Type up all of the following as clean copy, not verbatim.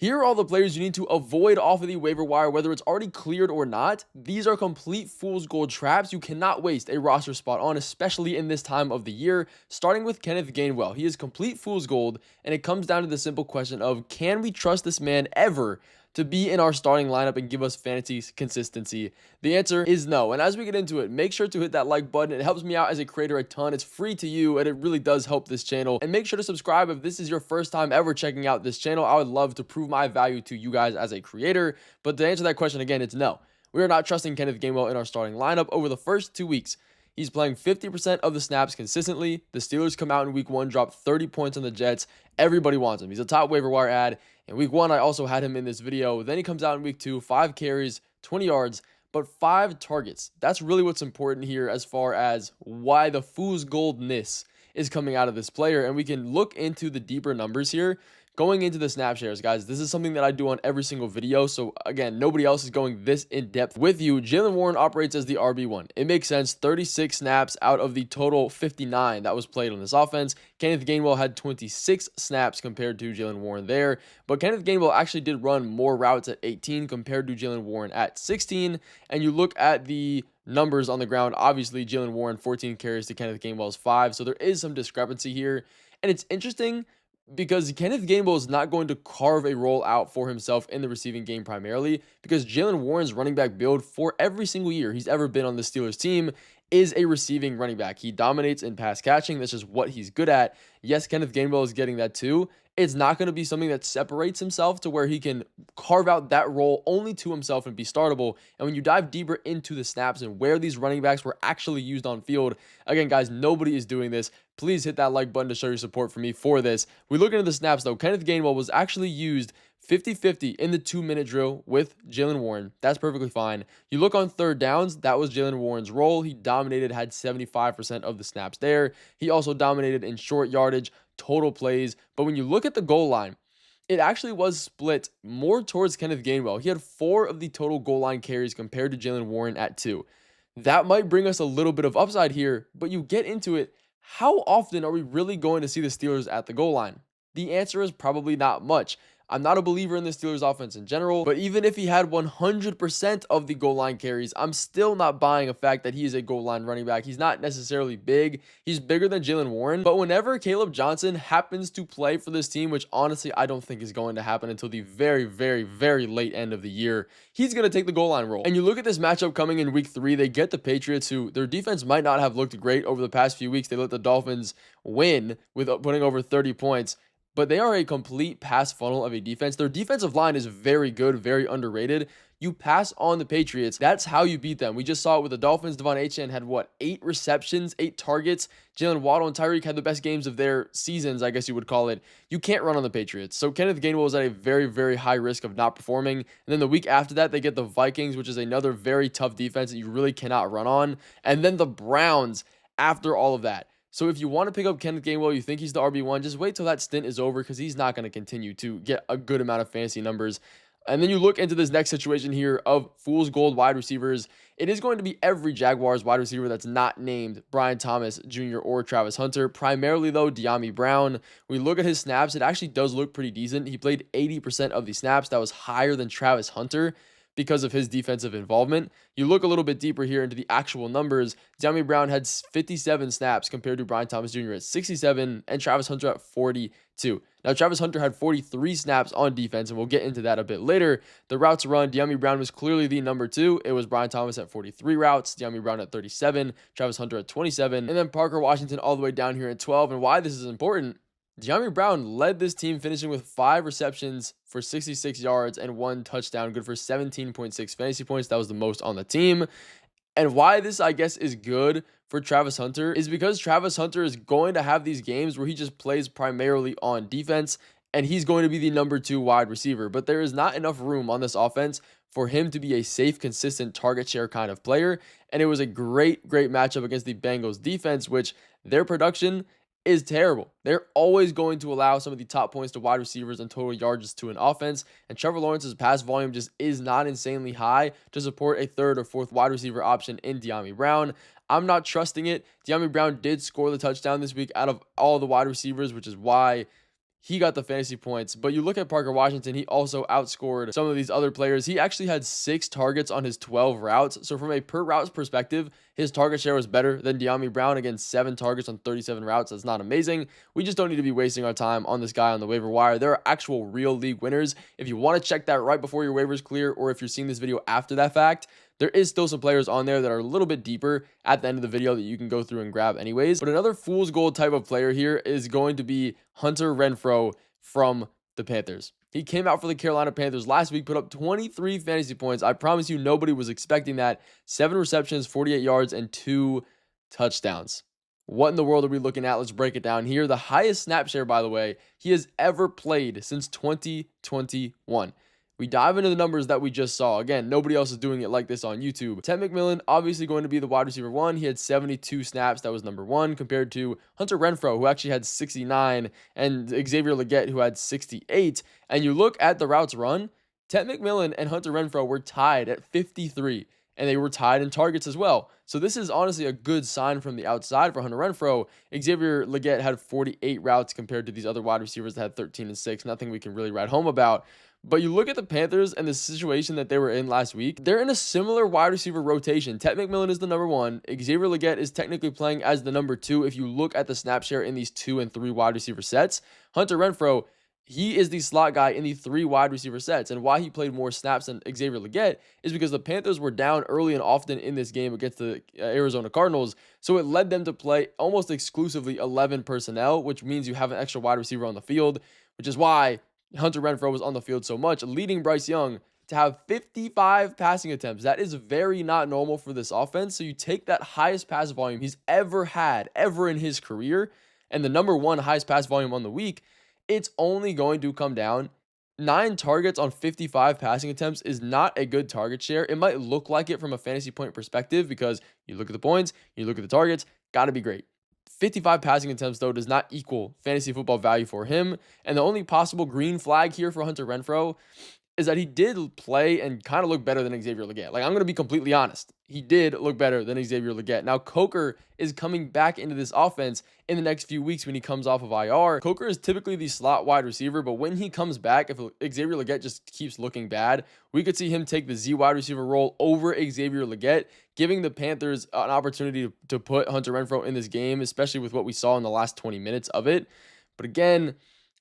Here are all the players you need to avoid off of the waiver wire, whether it's already cleared or not. These are complete fool's gold traps you cannot waste a roster spot on, especially in this time of the year. Starting with Kenneth Gainwell, he is complete fool's gold, and it comes down to the simple question of, can we trust this man ever to be in our starting lineup and give us fantasy consistency? The answer is no. And as we get into it, make sure to hit that like button. It helps me out as a creator a ton. It's free to you, and it really does help this channel. And make sure to subscribe if this is your first time ever checking out this channel. I would love to prove my value to you guys as a creator. But to answer that question again, it's no. We are not trusting Kenneth Gainwell in our starting lineup over the first 2 weeks. He's playing 50% of the snaps consistently. The Steelers come out in week 1, drop 30 points on the Jets. Everybody wants him. He's a top waiver wire ad. In week 1, I also had him in this video. Then he comes out in week 2, 5 carries, 20 yards, but 5 targets. That's really what's important here as far as why the fool's goldness is coming out of this player. And we can look into the deeper numbers here. Going into the snap shares, guys, this is something that I do on every single video. So again, nobody else is going this in depth with you. Jaylen Warren operates as the RB1. It makes sense. 36 snaps out of the total 59 that was played on this offense. Kenneth Gainwell had 26 snaps compared to Jaylen Warren there. But Kenneth Gainwell actually did run more routes at 18 compared to Jaylen Warren at 16. And you look at the numbers on the ground, obviously Jaylen Warren 14 carries to Kenneth Gainwell's 5. So there is some discrepancy here. And it's interesting because Kenneth Gainwell is not going to carve a role out for himself in the receiving game primarily, because Jaylen Warren's running back build for every single year he's ever been on the Steelers team is a receiving running back. He dominates in pass catching. That's just what he's good at. Yes, Kenneth Gainwell is getting that too. It's not going to be something that separates himself to where he can carve out that role only to himself and be startable. And when you dive deeper into the snaps and where these running backs were actually used on field, again, guys, nobody is doing this. Please hit that like button to show your support for me for this. We look into the snaps, though. Kenneth Gainwell was actually used 50-50 in the 2-minute drill with Jaylen Warren. That's perfectly fine. You look on third downs, that was Jaylen Warren's role. He dominated, had 75% of the snaps there. He also dominated in short yardage, total plays. But when you look at the goal line, it actually was split more towards Kenneth Gainwell. He had 4 of the total goal line carries compared to Jaylen Warren at 2. That might bring us a little bit of upside here, but you get into it. How often are we really going to see the Steelers at the goal line? The answer is probably not much. I'm not a believer in the Steelers offense in general, but even if he had 100% of the goal line carries, I'm still not buying the fact that he is a goal line running back. He's not necessarily big. He's bigger than Jaylen Warren, but whenever Caleb Johnson happens to play for this team, which honestly I don't think is going to happen until the very, very, very late end of the year, he's going to take the goal line role. And you look at this matchup coming in week 3, they get the Patriots, who their defense might not have looked great over the past few weeks. They let the Dolphins win with putting over 30 points. But they are a complete pass funnel of a defense. Their defensive line is very good, very underrated. You pass on the Patriots, that's how you beat them. We just saw it with the Dolphins. Devon Achane had, 8 receptions, 8 targets. Jalen Waddle and Tyreek had the best games of their seasons, I guess you would call it. You can't run on the Patriots. So Kenneth Gainwell is at a very, very high risk of not performing. And then the week after that, they get the Vikings, which is another very tough defense that you really cannot run on. And then the Browns after all of that. So if you want to pick up Kenneth Gainwell, you think he's the RB1, just wait till that stint is over, because he's not going to continue to get a good amount of fantasy numbers. And then you look into this next situation here of fool's gold wide receivers. It is going to be every Jaguars wide receiver that's not named Brian Thomas Jr. or Travis Hunter. Primarily, though, Dyami Brown. We look at his snaps. It actually does look pretty decent. He played 80% of the snaps. That was higher than Travis Hunter because of his defensive involvement. You look a little bit deeper here into the actual numbers. Dyami Brown had 57 snaps compared to Brian Thomas Jr. at 67 and Travis Hunter at 42. Now, Travis Hunter had 43 snaps on defense, and we'll get into that a bit later. The routes run, Dyami Brown was clearly the number 2. It was Brian Thomas at 43 routes, Dyami Brown at 37, Travis Hunter at 27, and then Parker Washington all the way down here at 12. And why this is important, Dyami Brown led this team, finishing with 5 receptions for 66 yards and 1 touchdown, good for 17.6 fantasy points. That was the most on the team. And why this, I guess, is good for Travis Hunter is because Travis Hunter is going to have these games where he just plays primarily on defense, and he's going to be the number 2 wide receiver. But there is not enough room on this offense for him to be a safe, consistent target share kind of player. And it was a great, great matchup against the Bengals defense, which their production is terrible. They're always going to allow some of the top points to wide receivers and total yards to an offense, and Trevor Lawrence's pass volume just is not insanely high to support a 3rd or 4th wide receiver option in Dyami Brown. I'm not trusting it. Dyami Brown did score the touchdown this week out of all the wide receivers, which is why he got the fantasy points. But you look at Parker Washington, he also outscored some of these other players. He actually had 6 targets on his 12 routes. So from a per routes perspective, his target share was better than De'Ami Brown. Again, 7 targets on 37 routes. That's not amazing. We just don't need to be wasting our time on this guy on the waiver wire. There are actual real league winners. If you want to check that right before your waivers clear, or if you're seeing this video after that fact, there is still some players on there that are a little bit deeper at the end of the video that you can go through and grab anyways. But another fool's gold type of player here is going to be Hunter Renfrow from the Panthers. He came out for the Carolina Panthers last week, put up 23 fantasy points. I promise you nobody was expecting that. 7 receptions, 48 yards, and 2 touchdowns. What in the world are we looking at? Let's break it down here. The highest snap share, by the way, he has ever played since 2021. We dive into the numbers that we just saw. Again, nobody else is doing it like this on YouTube. Ted McMillan, obviously going to be the wide receiver 1. He had 72 snaps. That was number 1, compared to Hunter Renfrow, who actually had 69, and Xavier Legette, who had 68. And you look at the routes run, Ted McMillan and Hunter Renfrow were tied at 53, and they were tied in targets as well. So this is honestly a good sign from the outside for Hunter Renfrow. Xavier Legette had 48 routes compared to these other wide receivers that had 13 and 6. Nothing we can really write home about. But you look at the Panthers and the situation that they were in last week, they're in a similar wide receiver rotation. Ted McMillan is the number 1. Xavier Legette is technically playing as the number 2 if you look at the snap share in these 2 and 3 wide receiver sets. Hunter Renfrow, he is the slot guy in the 3 wide receiver sets. And why he played more snaps than Xavier Legette is because the Panthers were down early and often in this game against the Arizona Cardinals. So it led them to play almost exclusively 11 personnel, which means you have an extra wide receiver on the field, which is why Hunter Renfrow was on the field so much, leading Bryce Young to have 55 passing attempts. That is very not normal for this offense. So you take that highest pass volume he's ever had, ever in his career, and the number 1 highest pass volume on the week, it's only going to come down. 9 targets on 55 passing attempts is not a good target share. It might look like it from a fantasy point perspective because you look at the points, you look at the targets, got to be great. 55 passing attempts, though, does not equal fantasy football value for him. And the only possible green flag here for Hunter Renfrow is that he did play and kind of look better than Xavier Legette. Like, I'm going to be completely honest. He did look better than Xavier Legette. Now, Coker is coming back into this offense in the next few weeks when he comes off of IR. Coker is typically the slot wide receiver, but when he comes back, if Xavier Legette just keeps looking bad, we could see him take the Z wide receiver role over Xavier Legette, giving the Panthers an opportunity to put Hunter Renfrow in this game, especially with what we saw in the last 20 minutes of it. But again,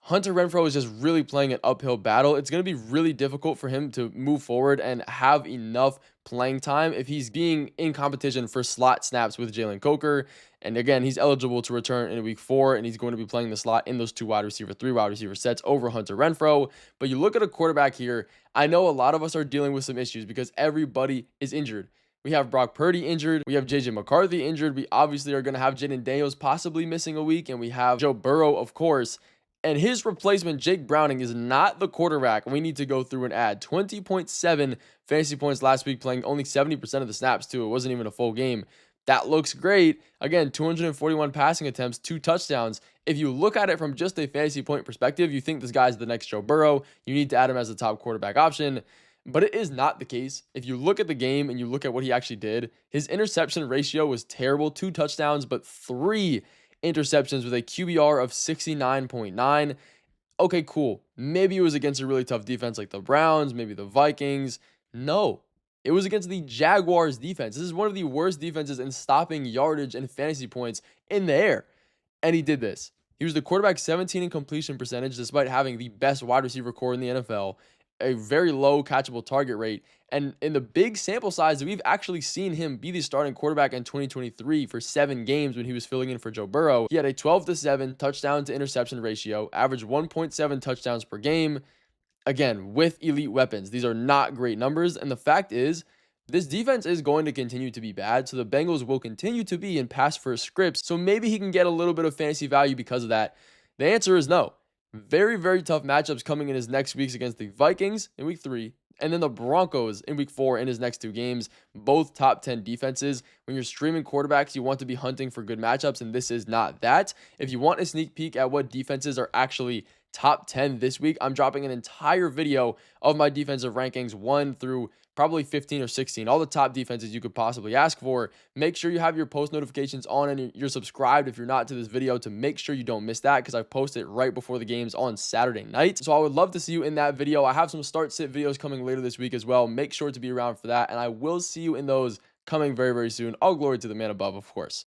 Hunter Renfrow is just really playing an uphill battle. It's going to be really difficult for him to move forward and have enough playing time if he's being in competition for slot snaps with Jalen Coker. And again, he's eligible to return in week 4, and he's going to be playing the slot in those 2 wide receiver, 3 wide receiver sets over Hunter Renfrow. But you look at a quarterback here, I know a lot of us are dealing with some issues because everybody is injured. We have Brock Purdy injured. We have JJ McCarthy injured. We obviously are going to have Jaden Daniels possibly missing a week, and we have Joe Burrow, of course. And his replacement, Jake Browning, is not the quarterback we need to go through and add. 20.7 fantasy points last week, playing only 70% of the snaps, too. It wasn't even a full game. That looks great. Again, 241 passing attempts, 2 touchdowns. If you look at it from just a fantasy point perspective, you think this guy's the next Joe Burrow. You need to add him as the top quarterback option. But it is not the case. If you look at the game and you look at what he actually did, his interception ratio was terrible. 2 touchdowns, but 3 interceptions with a QBR of 69.9. Okay, cool. Maybe it was against a really tough defense like the Browns, maybe the Vikings. No, it was against the Jaguars defense. This is one of the worst defenses in stopping yardage and fantasy points in the air. And he did this. He was the quarterback 17 in completion percentage despite having the best wide receiver core in the NFL, a very low catchable target rate. And in the big sample size that we've actually seen him be the starting quarterback in 2023 for 7 games when he was filling in for Joe Burrow, he had a 12-7 touchdown to interception ratio, averaged 1.7 touchdowns per game. Again, with elite weapons. These are not great numbers. And the fact is, this defense is going to continue to be bad. So the Bengals will continue to be in pass first scripts. So maybe he can get a little bit of fantasy value because of that. The answer is no. Very, very tough matchups coming in his next weeks against the Vikings in week 3. And then the Broncos in week 4 in his next 2 games, both top 10 defenses. When you're streaming quarterbacks, you want to be hunting for good matchups, and this is not that. If you want a sneak peek at what defenses are actually top 10 this week. I'm dropping an entire video of my defensive rankings 1 through probably 15 or 16, all the top defenses you could possibly ask for. Make sure you have your post notifications on and you're subscribed if you're not to this video to make sure you don't miss that, because I post it right before the games on Saturday night. So I would love to see you in that video. I have some start sit videos coming later this week as well. Make sure to be around for that, and I will see you in those coming very, very soon. All glory to the man above, of course.